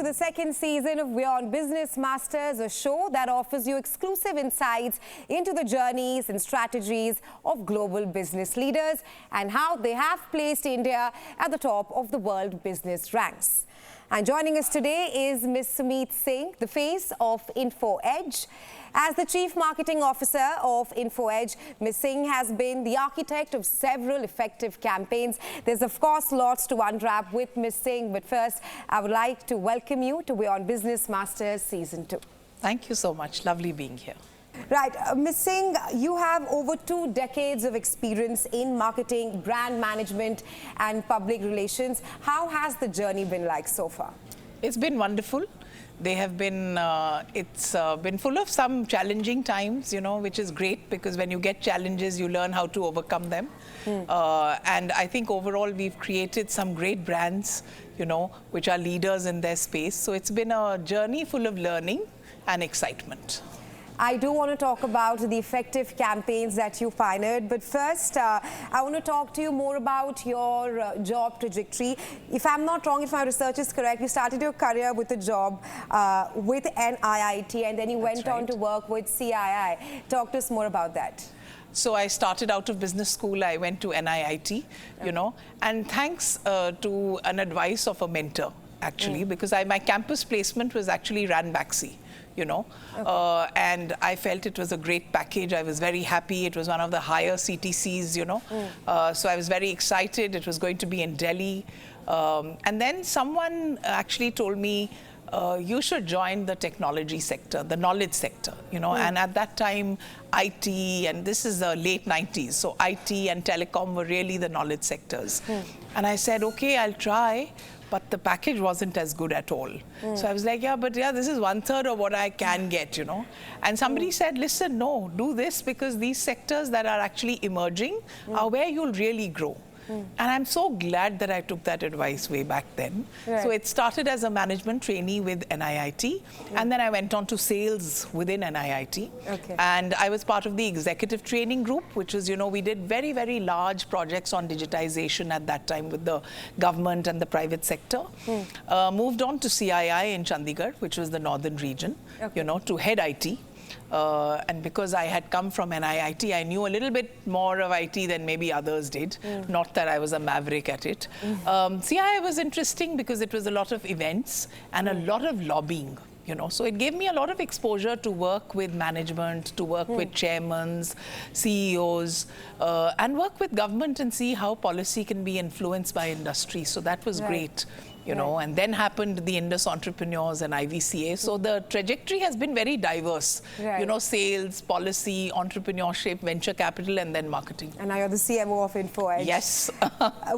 the second season of WION Business Masters, a show that offers you exclusive insights into the journeys and strategies of global business leaders and how they have placed India at the top of the world business ranks. And joining us today is Ms. Sumeet Singh, the face of Info Edge. As the Chief Marketing Officer of Info Edge, Ms. Singh has been the architect of several effective campaigns. There's, of course, lots to unwrap with Ms. Singh, but first, I would like to welcome you to WION Business Masters Season 2. Thank you so much. Lovely being here. Right. Ms. Singh, you have over 2 decades of experience in marketing, brand management and public relations. How has the journey been like so far? It's been wonderful. They have been, it's been full of some challenging times, you know, which is great because when you get challenges, you learn how to overcome them. And I think overall we've created some great brands, you know, which are leaders in their space. So it's been a journey full of learning and excitement. I do want to talk about the effective campaigns that you pioneered, but first I want to talk to you more about your job trajectory. If I'm not wrong, if my research is correct, you started your career with a job with NIIT and then you went on to work with CII. Talk to us more about that. So I started out of business school, I went to NIIT, you know, and thanks to an advice of a mentor, actually, because my campus placement was actually Ranbaxy. You know, and I felt it was a great package. I was very happy. It was one of the higher CTCs, you know. So I was very excited. It was going to be in Delhi. And then someone actually told me, you should join the technology sector, the knowledge sector, you know. And at that time, IT, and this is the late 90s, so IT and telecom were really the knowledge sectors. And I said, okay, I'll try. But the package wasn't as good at all. So I was like, this is 1/3 of what I can get, you know. And somebody said, listen, no, do this because these sectors that are actually emerging are where you'll really grow. And I'm so glad that I took that advice way back then. So it started as a management trainee with NIIT, and then I went on to sales within NIIT. And I was part of the executive training group, which is, you know, we did very, very large projects on digitization at that time with the government and the private sector. Moved on to CII in Chandigarh, which was the northern region, you know, to head IT. And because I had come from NIIT, I knew a little bit more of IT than maybe others did. Not that I was a maverick at it. CII was interesting because it was a lot of events and a lot of lobbying. You know, so it gave me a lot of exposure to work with management, to work with chairmen, CEOs, and work with government and see how policy can be influenced by industry. So that was great. You know, and then happened the Indus Entrepreneurs and IVCA. So the trajectory has been very diverse. You know, sales, policy, entrepreneurship, venture capital, and then marketing. And now you're the CMO of Info Edge. Yes.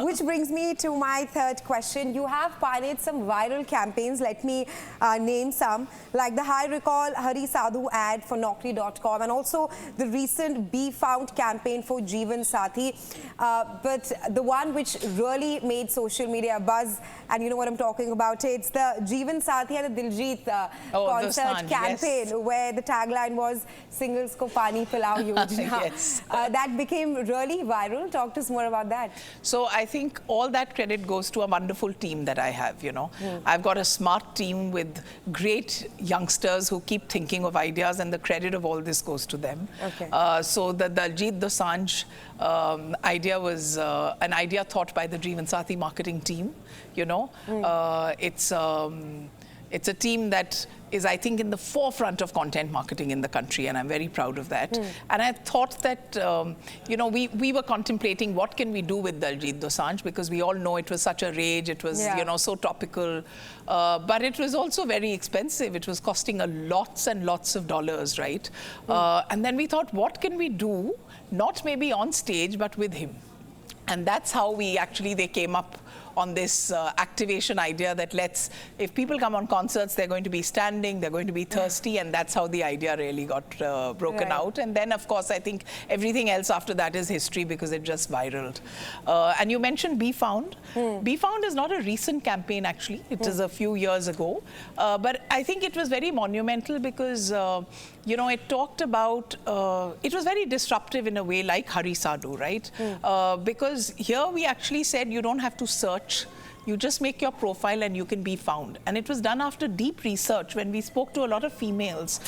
Which brings me to my third question. You have pioneered some viral campaigns. Let me name some, like the high recall Hari Sadhu ad for Naukri.com and also the recent Be Found campaign for Jeevan Sathi. But the one which really made social media buzz, and you know what I'm talking about, it's the Jeevan Sathi and the Diljit concert campaign where the tagline was singles ko pani pilao yojana. That became really viral. Talk to us more about that. So I think all that credit goes to a wonderful team that I have, you know. I've got a smart team with great youngsters who keep thinking of ideas, and the credit of all this goes to them. So the Diljit Dosanjh idea was an idea thought by the Jeevan Sathi marketing team, you know. It's a team that is, I think, in the forefront of content marketing in the country, and I'm very proud of that. And I thought that, you know, we were contemplating what can we do with Diljit Dosanjh, because we all know it was such a rage, it was, you know, so topical, but it was also very expensive. It was costing lots and lots of dollars, right? And then we thought, what can we do, not maybe on stage, but with him? And that's how they came up on this activation idea that if people come on concerts, they're going to be standing, they're going to be thirsty, and that's how the idea really got broken out. And then, of course, I think everything else after that is history because it just viraled. And you mentioned Be Found. Be Found is not a recent campaign, actually. It is a few years ago. But I think it was very monumental because, you know, it talked about, it was very disruptive in a way like Hari Sadhu, right? Because here we actually said you don't have to search You just make your profile and you can be found. And it was done after deep research. When we spoke to a lot of females,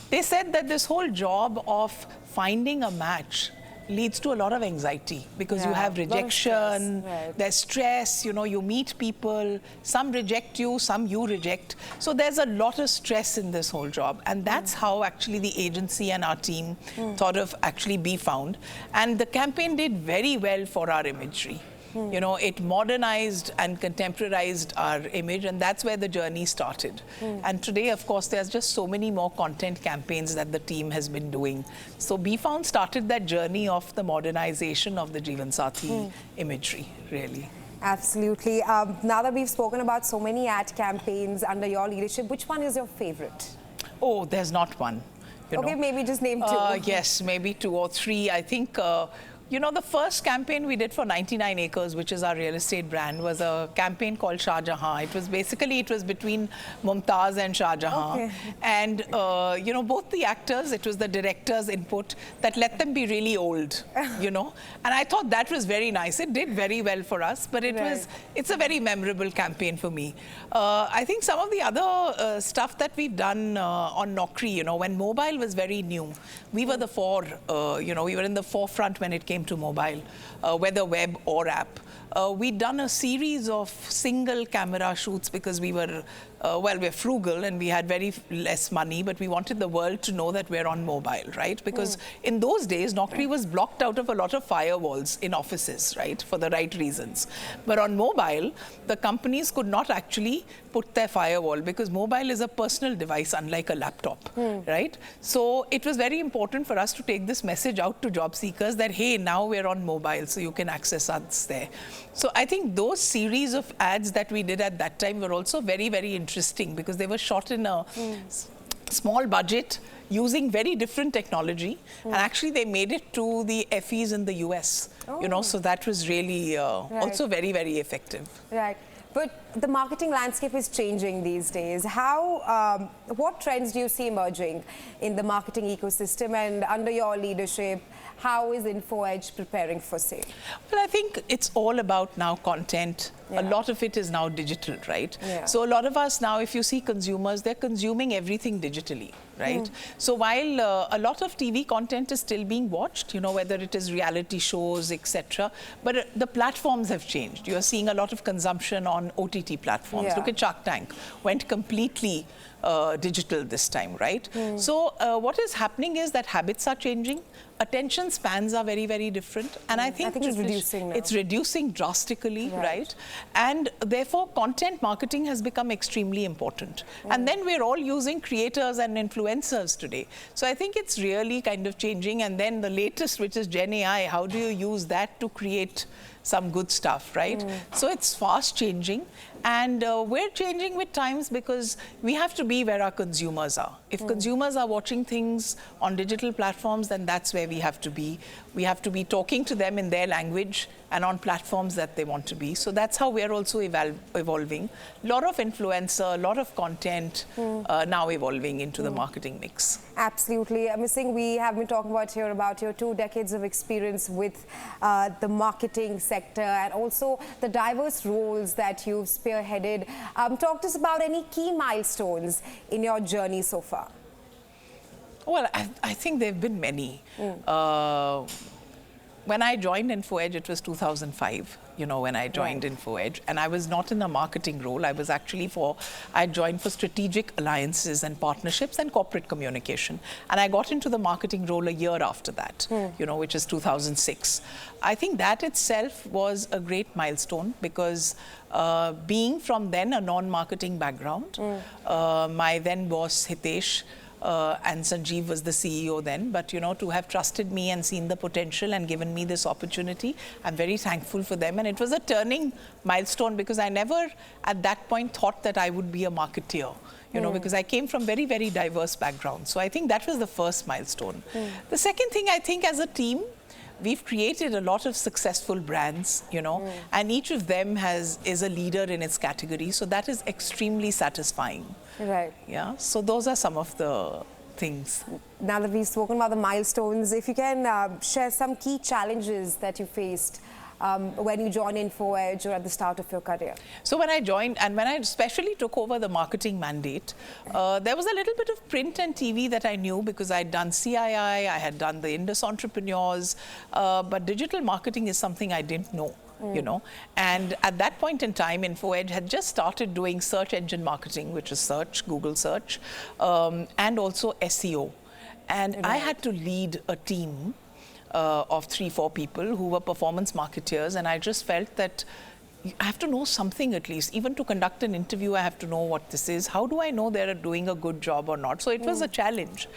they said that this whole job of finding a match leads to a lot of anxiety because you have rejection, there's stress, you know, you meet people, some reject you, some you reject. So there's a lot of stress in this whole job. And that's how actually the agency and our team thought of actually Be Found. And the campaign did very well for our imagery. You know, it modernized and contemporarized our image, and that's where the journey started. And today, of course, there's just so many more content campaigns that the team has been doing. So Be Found started that journey of the modernization of the Jeevansathi imagery, really. Absolutely. Now that we've spoken about so many ad campaigns under your leadership, which one is your favorite? Oh, there's not one. Okay, maybe just name two. Yes, maybe 2 or 3. I think you know, the first campaign we did for 99 Acres, which is our real estate brand, was a campaign called Shah Jahan. It was basically, it was between Mumtaz and Shah Jahan. And, you know, both the actors, it was the director's input that let them be really old, you know. And I thought that was very nice. It did very well for us, but it was, it's a very memorable campaign for me. I think some of the other stuff that we've done on Naukri, you know, when mobile was very new, we were the you know, we were in the forefront when it came to mobile, whether web or app. We'd done a series of single camera shoots because we were, well, we're frugal and we had very less money, but we wanted the world to know that we're on mobile, right? Because in those days, Naukri was blocked out of a lot of firewalls in offices, right? For the right reasons. But on mobile, the companies could not actually put their firewall because mobile is a personal device, unlike a laptop, right? So it was very important for us to take this message out to job seekers that, hey, now we're on mobile, so you can access us there. So I think those series of ads that we did at that time were also very, very interesting because they were shot in a small budget using very different technology. And actually they made it to the FEs in the US, you know, so that was really also very, very effective. Right. But the marketing landscape is changing these days. How, what trends do you see emerging in the marketing ecosystem, and under your leadership, how is Info Edge preparing for sale? Well, I think it's all about now content. A lot of it is now digital, right? So a lot of us now, if you see consumers, they're consuming everything digitally, right? So while a lot of TV content is still being watched, you know, whether it is reality shows, etc., but the platforms have changed. You're seeing a lot of consumption on OTT platforms. Look at Shark Tank, went completely digital this time, right? So what is happening is that habits are changing. Attention spans are very, very different. And I think it's reducing now. It's reducing drastically, right? And therefore, content marketing has become extremely important. And then we're all using creators and influencers today. So I think it's really kind of changing. And then the latest, which is Gen AI, how do you use that to create some good stuff, right? So it's fast changing. And we're changing with times because we have to be where our consumers are. If consumers are watching things on digital platforms, then that's where we have to be. We have to be talking to them in their language and on platforms that they want to be. So that's how we're also evolving. A lot of influencer, a lot of content now evolving into the marketing mix. Absolutely. Ms. Singh, we have been talking about your 2 decades of experience with the marketing sector and also the diverse roles that you've spearheaded. Talk to us about any key milestones in your journey so far. Well, I think there have been many. When I joined Info Edge, it was 2005, you know, when I joined Info Edge. And I was not in a marketing role. I was actually I joined for strategic alliances and partnerships and corporate communication. And I got into the marketing role a year after that, you know, which is 2006. I think that itself was a great milestone because being from then a non-marketing background, my then boss, Hitesh, and Sanjeev was the CEO then, but you know, to have trusted me and seen the potential and given me this opportunity, I'm very thankful for them. And it was a turning milestone because I never at that point thought that I would be a marketeer, you know, because I came from very, very diverse backgrounds. So I think that was the first milestone. The second thing, I think as a team, we've created a lot of successful brands, you know, and each of them is a leader in its category. So that is extremely satisfying. Right. Yeah. So those are some of the things. Now that we've spoken about the milestones, if you can share some key challenges that you faced when you joined Info Edge or at the start of your career? So when I joined, and when I especially took over the marketing mandate, there was a little bit of print and TV that I knew because I'd done CII, I had done the Indus Entrepreneurs, but digital marketing is something I didn't know. You know, and at that point in time, Info Edge had just started doing search engine marketing, which is search, Google search, and also SEO. And I had to lead a team of 3-4 people who were performance marketeers, and I just felt that I have to know something at least. Even to conduct an interview, I have to know what this is. How do I know they're doing a good job or not? So it was a challenge.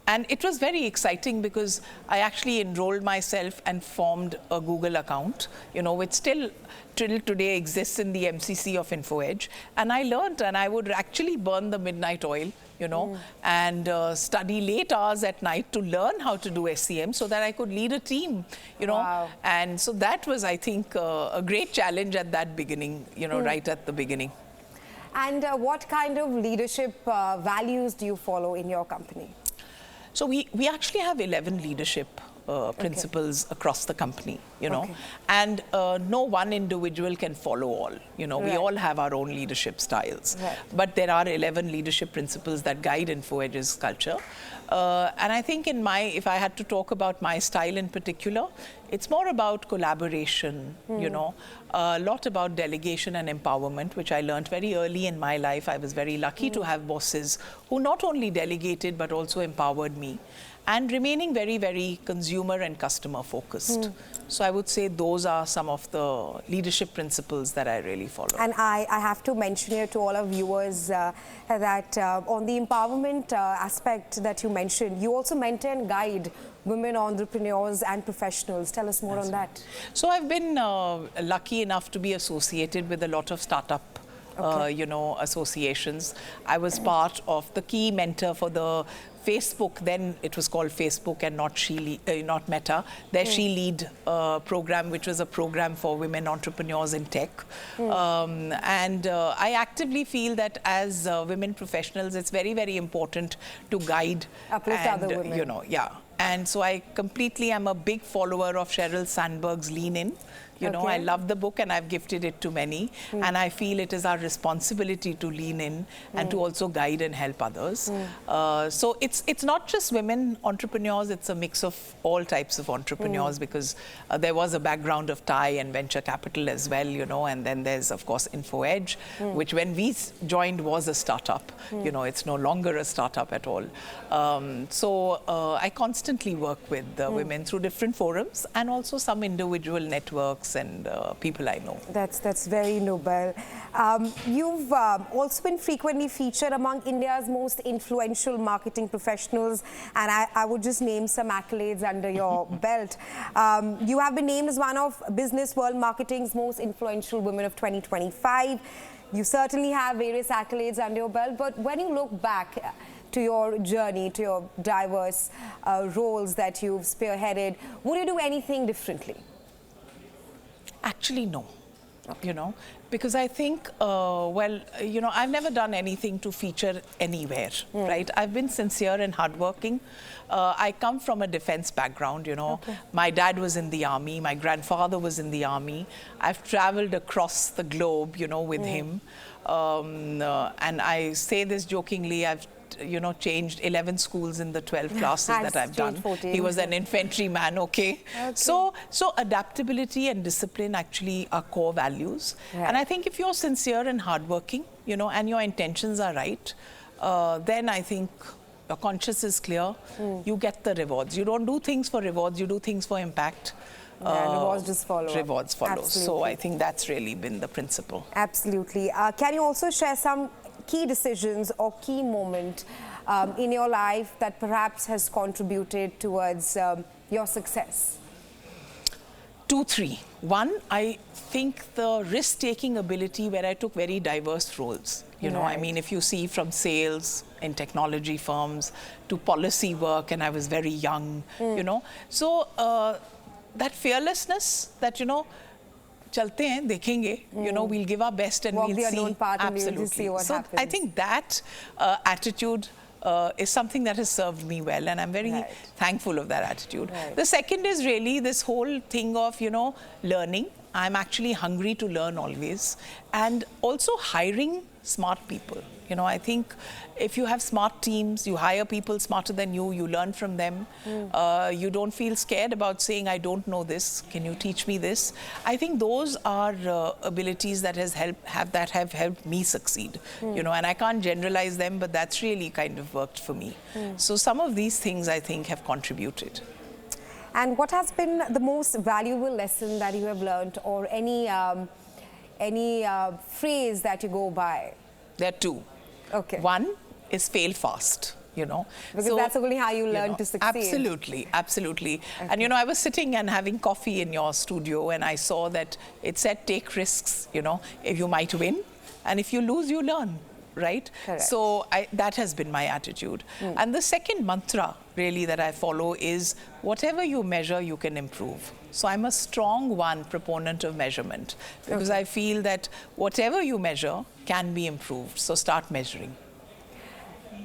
And it was very exciting because I actually enrolled myself and formed a Google account, you know, which still till today exists in the MCC of Info Edge. And I learned, and I would actually burn the midnight oil, you know, and study late hours at night to learn how to do SEM so that I could lead a team, you know. Wow. And so that was, I think, a great challenge at that beginning, you know, right at the beginning. And what kind of leadership values do you follow in your company? So we actually have 11 leadership principles across the company, you know, and no one individual can follow all, you know, we all have our own leadership styles, but there are 11 leadership principles that guide Info Edge's culture. And I think if I had to talk about my style in particular, it's more about collaboration, you know, a lot about delegation and empowerment, which I learned very early in my life. I was very lucky to have bosses who not only delegated, but also empowered me, and remaining very, very consumer and customer focused. So I would say those are some of the leadership principles that I really follow. And I have to mention here to all our viewers that on the empowerment aspect that you mentioned, you also mentor and guide women entrepreneurs and professionals. Tell us more on that. So I've been lucky enough to be associated with a lot of startup you know, associations. I was part of the key mentor for the Facebook, then it was called Facebook and not Meta, their She Lead program, which was a program for women entrepreneurs in tech. And I actively feel that as women professionals, it's very, very important to guide uplift and, other women. you know, and so I completely am a big follower of Sheryl Sandberg's Lean In. You know, I love the book and I've gifted it to many. And I feel it is our responsibility to lean in and to also guide and help others. So it's not just women entrepreneurs, it's a mix of all types of entrepreneurs because there was a background of Thai and venture capital as well, you know, and then there's, of course, Info Edge, which when we joined was a startup. You know, it's no longer a startup at all. So I constantly work with women through different forums and also some individual networks and people I know. That's very noble. You've also been frequently featured among India's most influential marketing professionals, and I would just name some accolades under your belt. You have been named as one of Business World Marketing's most influential women of 2025. You certainly have various accolades under your belt, but when you look back to your journey, to your diverse roles that you've spearheaded, would you do anything differently? Actually, no. You know, because I think, well, you know, I've never done anything to feature anywhere, right? I've been sincere and hardworking. I come from a defense background, you know. My dad was in the army. My grandfather was in the army. I've traveled across the globe, you know, with him. And I say this jokingly, I've changed 11 schools in the 12 classes that I've done. 14. He was an infantryman, okay? So adaptability and discipline actually are core values. And I think if you're sincere and hardworking, you know, and your intentions are right, then I think your conscience is clear, you get the rewards. You don't do things for rewards, you do things for impact. Rewards just follow. Rewards follow. Absolutely. So I think that's really been the principle. Absolutely. Can you also share some key decisions or key moment in your life that perhaps has contributed towards your success? 2, 3. One, I think the risk-taking ability where I took very diverse roles. You know, I mean, if you see from sales in technology firms to policy work, and I was very young, you know. So that fearlessness that, you know, chalte hain, dekhenge, you know, we'll give our best and Walk we'll the see. unknown path and we'll just see what so happens. I think that attitude is something that has served me well, and I'm very thankful of that attitude. The second is really this whole thing of, learning. I'm actually hungry to learn always, and also hiring smart people. I think if you have smart teams, you hire people smarter than you learn from them. You don't feel scared about saying, I don't know this, can you teach me this? I think those are abilities that have helped me succeed. And I can't generalize them, but that's really kind of worked for me. So some of these things I think have contributed. And what has been the most valuable lesson that you have learned, or any phrase that you go by? There are two. Okay. One is fail fast, Because that's only how you learn to succeed. Absolutely, absolutely. Okay. And, I was sitting and having coffee in your studio, and I saw that it said, take risks, if you might win, and if you lose, you learn. Right? Correct. So that has been my attitude. And the second mantra really that I follow is whatever you measure, you can improve. So I'm a strong proponent of measurement, because I feel that whatever you measure can be improved. So start measuring.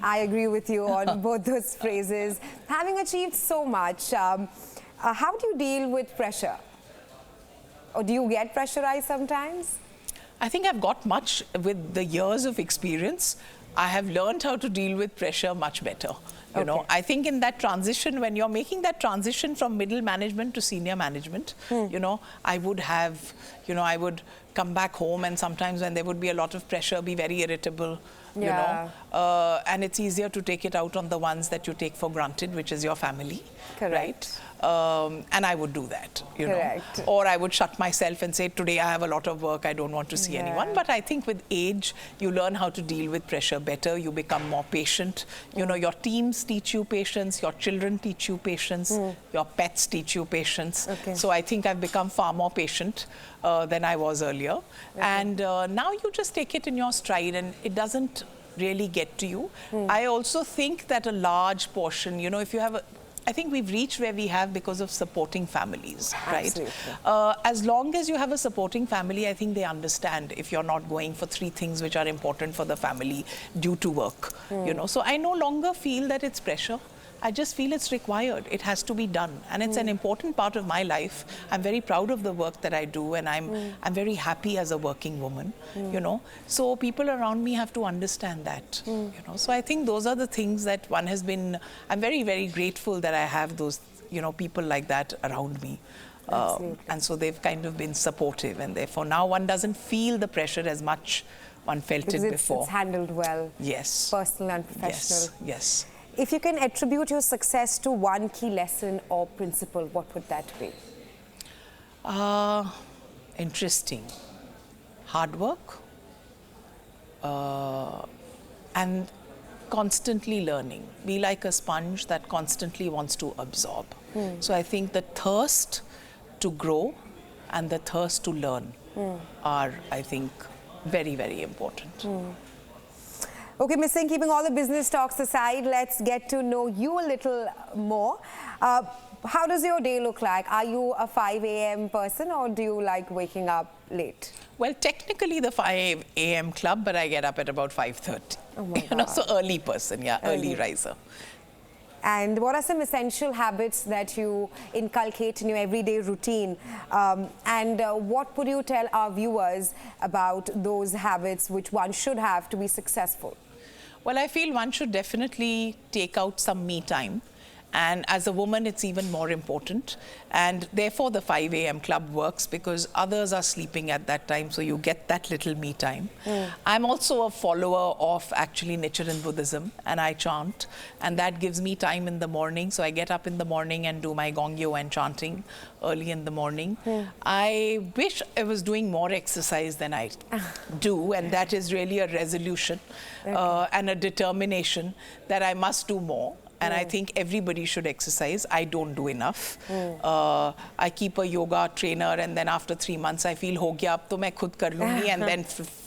I agree with you on both those phrases. Having achieved so much, how do you deal with pressure? Or do you get pressurized sometimes? I think I've got much with the years of experience. I have learned how to deal with pressure much better. I think in that transition, when you're making that transition from middle management to senior management, I would have, I would come back home, and sometimes when there would be a lot of pressure, be very irritable, and it's easier to take it out on the ones that you take for granted, which is your family. Correct. Right? And I would do that, Correct. Or I would shut myself and say, today I have a lot of work, I don't want to see anyone. But I think with age, you learn how to deal with pressure better. You become more patient. Your teams teach you patience, your children teach you patience, your pets teach you patience. So I think I've become far more patient than I was earlier. And now you just take it in your stride, and it doesn't really get to you. I also think that a large portion, if you have I think we've reached where we have because of supporting families, right? As long as you have a supporting family, I think they understand if you're not going for 3 things which are important for the family due to work, So I no longer feel that it's pressure. I just feel it's required. It has to be done. And it's an important part of my life. I'm very proud of the work that I do, and I'm very happy as a working woman, So people around me have to understand that, So I think those are the things that one has been, I'm very, very grateful that I have those, people like that around me. And so they've kind of been supportive, and therefore now one doesn't feel the pressure as much one felt it before. It's handled well. Yes. Personal and professional. Yes. If you can attribute your success to one key lesson or principle, what would that be? Interesting. Hard work and constantly learning. Be like a sponge that constantly wants to absorb. So I think the thirst to grow and the thirst to learn are, I think, very, very important. Okay, Ms. Singh, keeping all the business talks aside, let's get to know you a little more. How does your day look like? Are you a 5 a.m. person, or do you like waking up late? Well, technically the 5 a.m. club, but I get up at about 5:30. Oh my God. So early person, early riser. And what are some essential habits that you inculcate in your everyday routine? And what would you tell our viewers about those habits which one should have to be successful? Well, I feel one should definitely take out some me time. And as a woman, it's even more important. And therefore, the 5 a.m. club works because others are sleeping at that time, so you get that little me time. I'm also a follower of actually Nichiren Buddhism, and I chant. And that gives me time in the morning. So I get up in the morning and do my gongyo and chanting early in the morning. I wish I was doing more exercise than I do. And that is really a resolution and a determination that I must do more. And I think everybody should exercise. I don't do enough. I keep a yoga trainer, and then after 3 months, I feel ho gaya, ab to main khud kar lungi, and then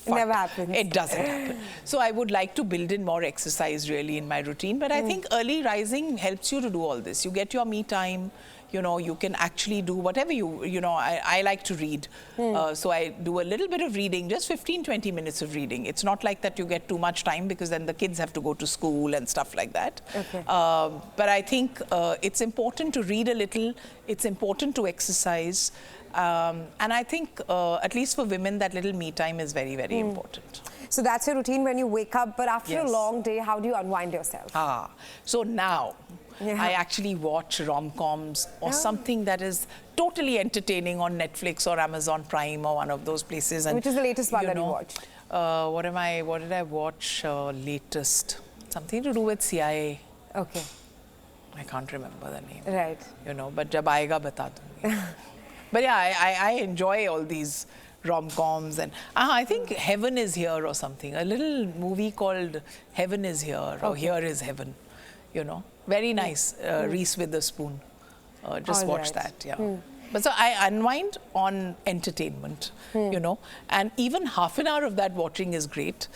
never happens. It doesn't happen. So I would like to build in more exercise really in my routine. But I think early rising helps you to do all this. You get your me time. you know, you can actually do whatever you know, I like to read. So I do a little bit of reading, just 15, 20 minutes of reading. It's not like that you get too much time because then the kids have to go to school and stuff like that. Okay. But I think it's important to read a little. It's important to exercise. And I think, at least for women, that little me time is very, very important. So that's your routine when you wake up, but after Yes. a long day, how do you unwind yourself? So now, Yeah. I actually watch rom-coms or something that is totally entertaining on Netflix or Amazon Prime or one of those places. And, Which is the latest one that you know, watched? What did I watch latest? Something to do with CIA. Okay. I can't remember the name. Right. You know, but jab aayega bata dungi. But yeah, I enjoy all these rom-coms, and I think Heaven is Here or something. A little movie called Heaven is Here or Here is Heaven. You know, very nice. Reese Witherspoon. Just All watch right. that. Yeah. But so I unwind on entertainment, you know, and even half an hour of that watching is great.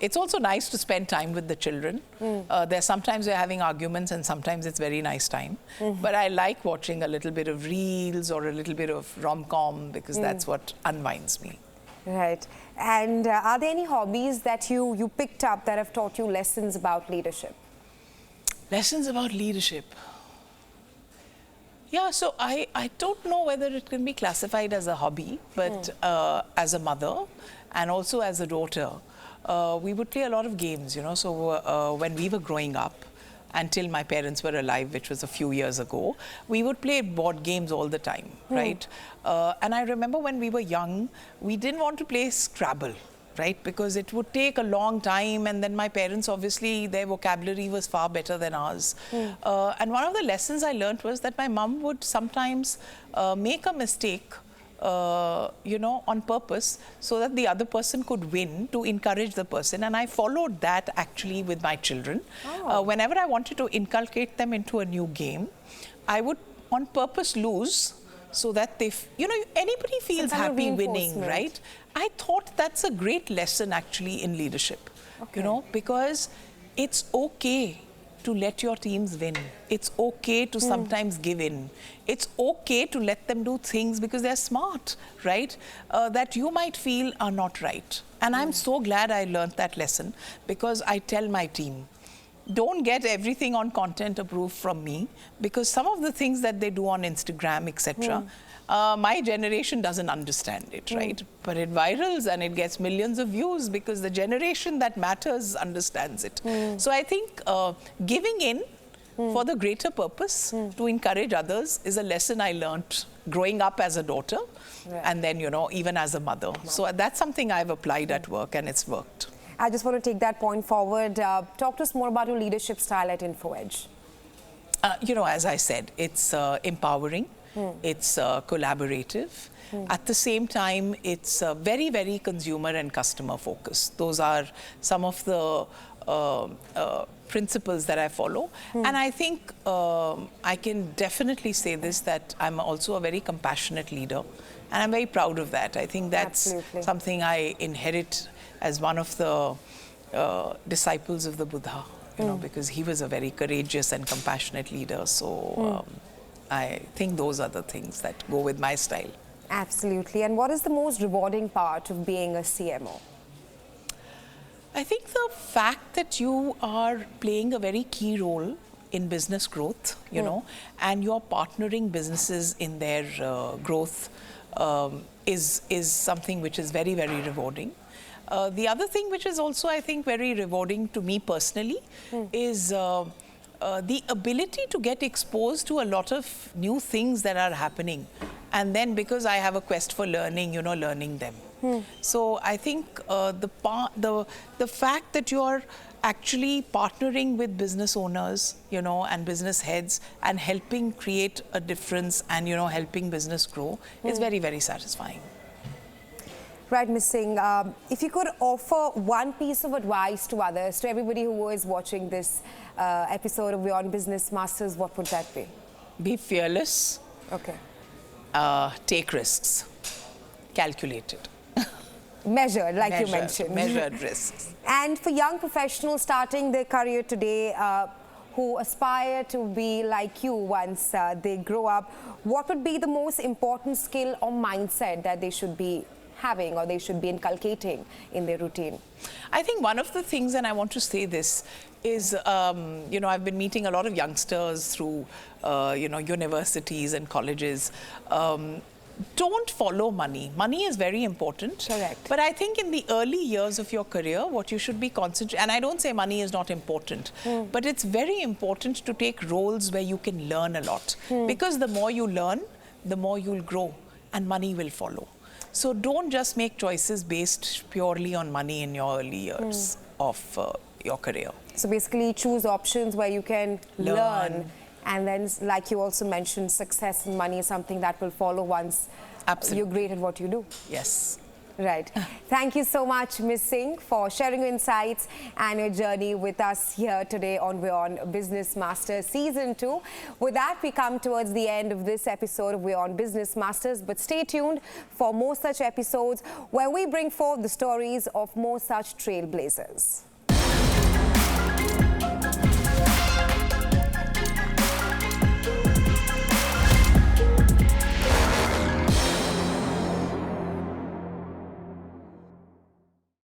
It's also nice to spend time with the children. There's sometimes we're having arguments and sometimes it's very nice time. But I like watching a little bit of reels or a little bit of rom-com because that's what unwinds me. Right. And are there any hobbies that you picked up that have taught you lessons about leadership? Lessons about leadership. Yeah, so I don't know whether it can be classified as a hobby, but as a mother and also as a daughter, we would play a lot of games, you know. So when we were growing up, until my parents were alive, which was a few years ago, we would play board games all the time, right? And I remember when we were young, we didn't want to play Scrabble, right? Because it would take a long time, and then my parents, obviously, their vocabulary was far better than ours. And one of the lessons I learned was that my mum would sometimes make a mistake, you know, on purpose, so that the other person could win, to encourage the person. And I followed that actually with my children. Whenever I wanted to inculcate them into a new game, I would on purpose lose, so that they, you know, anybody feels happy winning, right? I thought that's a great lesson actually in leadership, you know, because it's okay to let your teams win. It's okay to sometimes give in. It's okay to let them do things because they're smart, right? That you might feel are not right. And I'm so glad I learned that lesson, because I tell my team, don't get everything on content approved from me, because some of the things that they do on Instagram, etc., my generation doesn't understand it, right? But it virals and it gets millions of views because the generation that matters understands it. So I think giving in for the greater purpose to encourage others is a lesson I learned growing up as a daughter, and then, you know, even as a mother. So that's something I've applied at work, and it's worked. I just want to take that point forward. Talk to us more about your leadership style at Info Edge. You know, as I said, it's empowering, it's collaborative. At the same time, it's very, very consumer and customer focused. Those are some of the principles that I follow. And I think I can definitely say this, that I'm also a very compassionate leader, and I'm very proud of that. I think that's something I inherit as one of the disciples of the Buddha, you know, because he was a very courageous and compassionate leader. So I think those are the things that go with my style. Absolutely. And what is the most rewarding part of being a CMO? I think the fact that you are playing a very key role in business growth, you know, and you're partnering businesses in their growth is something which is very, very rewarding. The other thing which is also, I think, very rewarding to me personally is the ability to get exposed to a lot of new things that are happening. And then, because I have a quest for learning, you know, learning them. So I think the fact that you're actually partnering with business owners, you know, and business heads, and helping create a difference and, you know, helping business grow is very, very satisfying. Right, Ms. Singh, if you could offer one piece of advice to others, to everybody who is watching this episode of WION Business Masters, what would that be? Be fearless. Okay. Take risks. Calculated. Measured, like you mentioned. Measured risks. And for young professionals starting their career today, who aspire to be like you once they grow up, what would be the most important skill or mindset that they should be having or they should be inculcating in their routine? I think one of the things, and I want to say this, is, you know, I've been meeting a lot of youngsters through, you know, universities and colleges. Don't follow money. Money is very important. Correct. But I think in the early years of your career, what you should be concentrating, and I don't say money is not important, but it's very important to take roles where you can learn a lot. Because the more you learn, the more you'll grow, and money will follow. So don't just make choices based purely on money in your early years of your career. So basically choose options where you can learn. And then, like you also mentioned, success and money is something that will follow once you're great at what you do. Yes. Right. Thank you so much, Ms. Singh, for sharing your insights and your journey with us here today on WION Business Masters Season 2. With that, we come towards the end of this episode of WION Business Masters, but stay tuned for more such episodes where we bring forth the stories of more such trailblazers.